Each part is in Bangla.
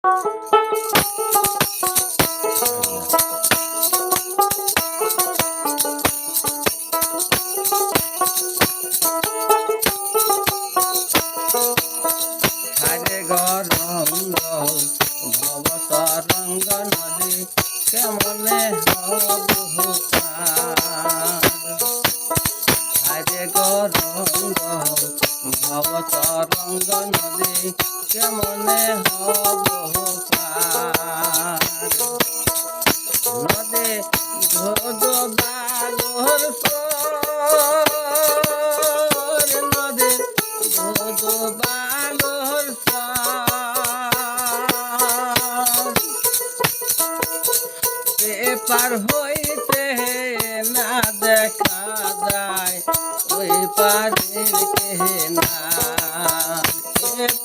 হারে গরঙ্গ ভব তরঙ্গ নদী কেমনে হব হারে গরঙ্গ ভব তরঙ্গ নদী কেমনে হব নদী ধোদ বাগর নদী ধোদ বাগর পার হইতে না দেখা যায় ওই পারের কে না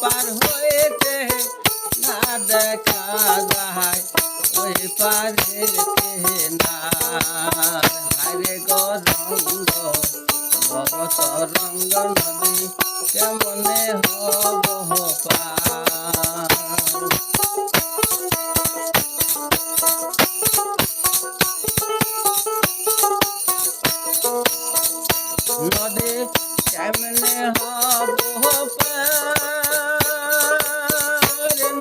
পার হইতে না দেখা যায় ওই পারের কে না হারে গরঙ্গ ভব তরঙ্গ নদী কেমনে হব নদী কেমনে হব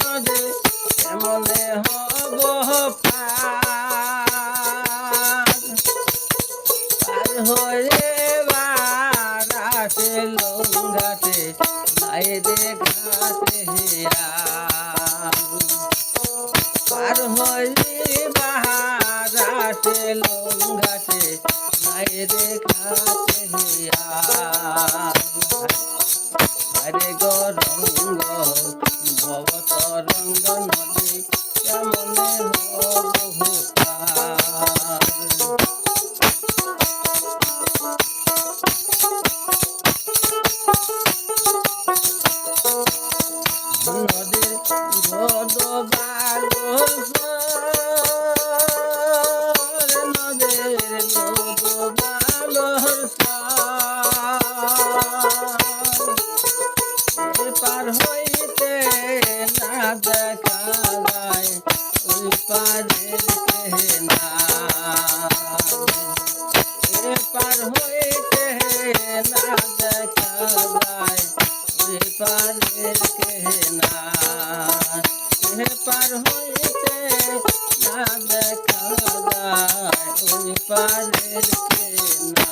নদী কেমনে হব পার হয়ে বারাতে লঙ্গাতে বাইরে ঘাটে পার হয়ে বারাতে লঙ্গাতে বাইরে ঘাটে হরে গরঙ্গ ভব তরঙ্গ নদী কেমনে হব নদীর ধোদ বাগর নদীর ধোদ বাগর পার হইতে না দেখা যায় ওই পারের কে না পার হইতে না দেখা যায় ওই পারের কে না পার হইতে না দেখা যায় ওই পারের কে না